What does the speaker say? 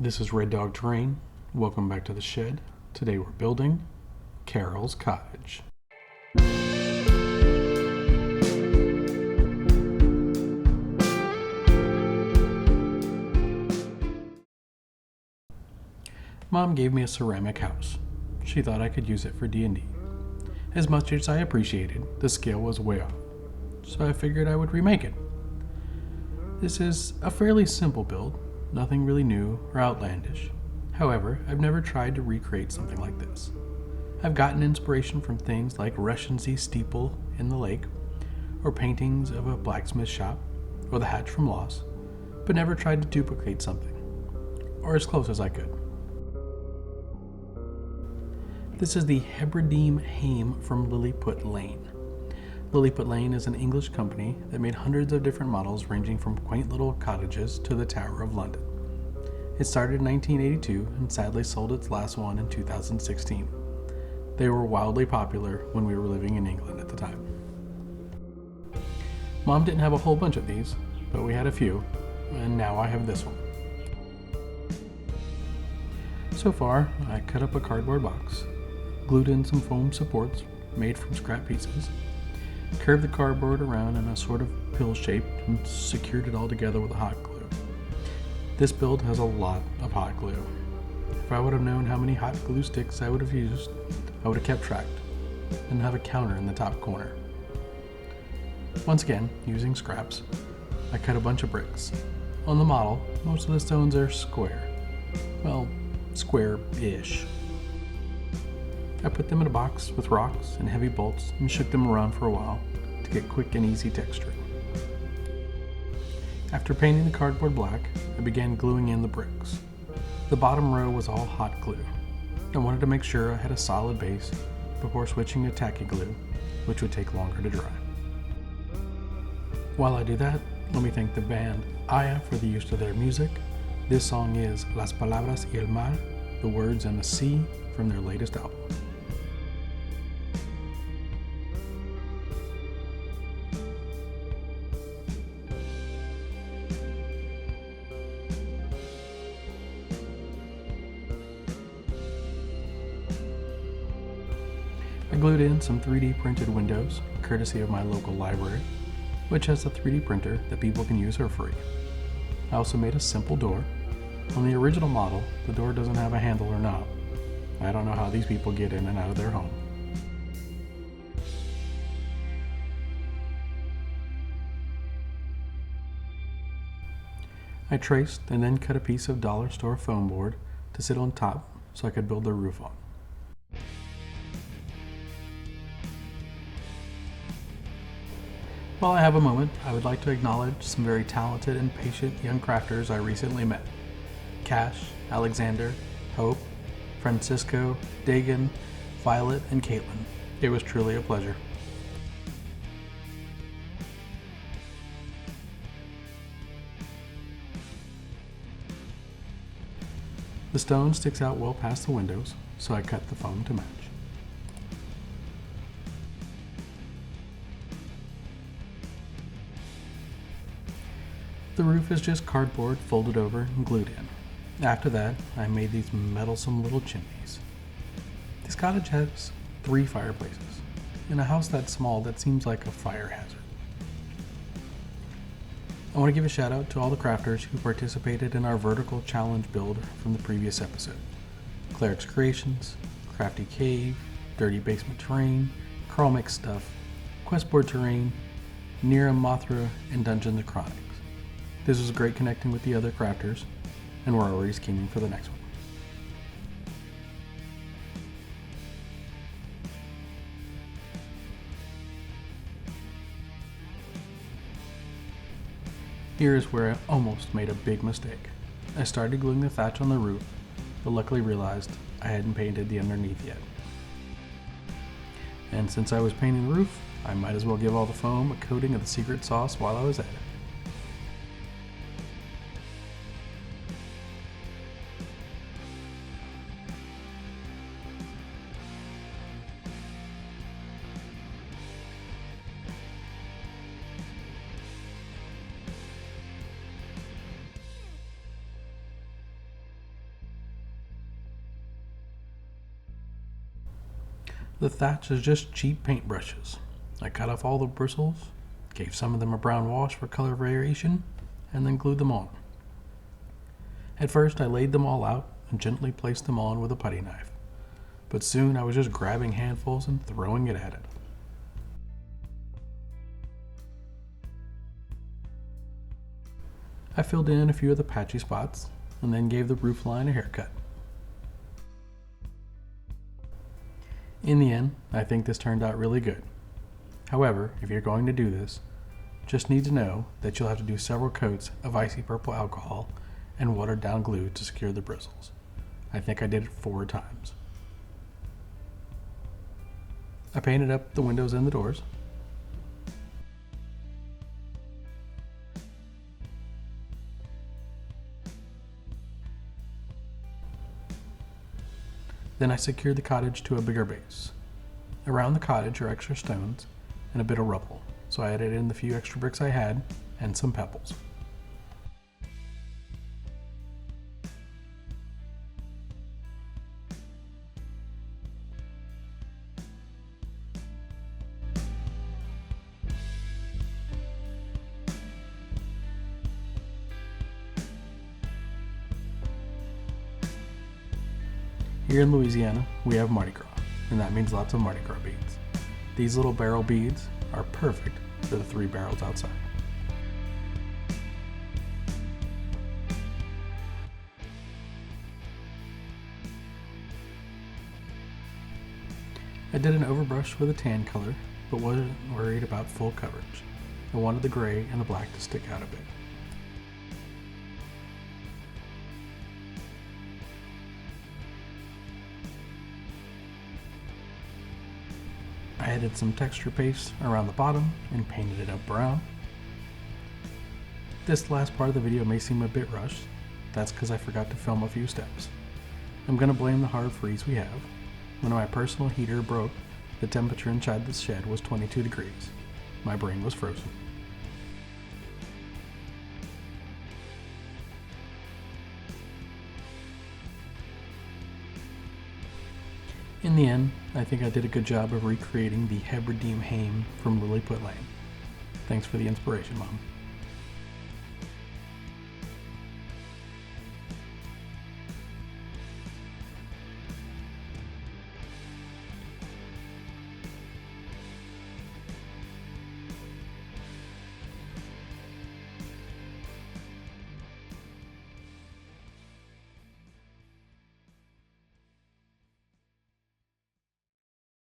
This is Red Dog Terrain. Welcome back to the shed. Today we're building Carol's Cottage. Mom gave me a ceramic house. She thought I could use it for D&D. As much as I appreciated, the scale was way off, so I figured I would remake it. This is a fairly simple build, nothing really new or outlandish. However, I've never tried to recreate something like this. I've gotten inspiration from things like Russian-y steeple in the lake, or paintings of a blacksmith shop, or the hatch from Lost, but never tried to duplicate something, or as close as I could. This is the Hebridean Hame from Lilliput Lane. Lilliput Lane is an English company that made hundreds of different models ranging from quaint little cottages to the Tower of London. It started in 1982 and sadly sold its last one in 2016. They were wildly popular when we were living in England at the time. Mom didn't have a whole bunch of these, but we had a few, and now I have this one. So far, I cut up a cardboard box, glued in some foam supports made from scrap pieces, curved the cardboard around in a sort of pill shape, and secured it all together with a hot glue. This build has a lot of hot glue. If I would have known how many hot glue sticks I would have used, I would have kept track and have a counter in the top corner. Once again, using scraps, I cut a bunch of bricks. On the model, most of the stones are square. Well, square-ish. I put them in a box with rocks and heavy bolts and shook them around for a while to get quick and easy texturing. After painting the cardboard black, I began gluing in the bricks. The bottom row was all hot glue. I wanted to make sure I had a solid base before switching to tacky glue, which would take longer to dry. While I do that, let me thank the band Aya for the use of their music. This song is Las Palabras y el Mar, the words and the sea, from their latest album. I glued in some 3D printed windows, courtesy of my local library, which has a 3D printer that people can use for free. I also made a simple door. On the original model, the door doesn't have a handle or knob. I don't know how these people get in and out of their home. I traced and then cut a piece of dollar store foam board to sit on top so I could build the roof on. While I have a moment, I would like to acknowledge some very talented and patient young crafters I recently met. Cash, Alexander, Hope, Francisco, Dagan, Violet, and Caitlin. It was truly a pleasure. The stone sticks out well past the windows, so I cut the foam to match. The roof is just cardboard folded over and glued in. After that, I made these meddlesome little chimneys. This cottage has 3 fireplaces. In a house that small, that seems like a fire hazard. I want to give a shout out to all the crafters who participated in our vertical challenge build from the previous episode. Cleric's Creations, Crafty Cave, Dirty Basement Terrain, Carl Makes Stuff, Questboard Terrain, Nira Mothra, and Dungeons & Chronics. This was great connecting with the other crafters, and we're already scheming for the next one. Here is where I almost made a big mistake. I started gluing the thatch on the roof, but luckily realized I hadn't painted the underneath yet. And since I was painting the roof, I might as well give all the foam a coating of the secret sauce while I was at it. The thatch is just cheap paintbrushes. I cut off all the bristles, gave some of them a brown wash for color variation, and then glued them on. At first I laid them all out and gently placed them on with a putty knife, but soon I was just grabbing handfuls and throwing it at it. I filled in a few of the patchy spots and then gave the roof line a haircut. In the end, I think this turned out really good. However, if you're going to do this, just need to know that you'll have to do several coats of icy purple alcohol and watered down glue to secure the bristles. I think I did it 4 times. I painted up the windows and the doors. Then I secured the cottage to a bigger base. Around the cottage are extra stones and a bit of rubble, so I added in the few extra bricks I had and some pebbles. Here in Louisiana, we have Mardi Gras, and that means lots of Mardi Gras beads. These little barrel beads are perfect for the 3 barrels outside. I did an overbrush with a tan color, but wasn't worried about full coverage. I wanted the gray and the black to stick out a bit. I added some texture paste around the bottom and painted it up brown. This last part of the video may seem a bit rushed. That's because I forgot to film a few steps. I'm going to blame the hard freeze we have. When my personal heater broke, the temperature inside the shed was 22 degrees. My brain was frozen. In the end, I think I did a good job of recreating the Hebridean Hame from Lilliput Lane. Thanks for the inspiration, Mom.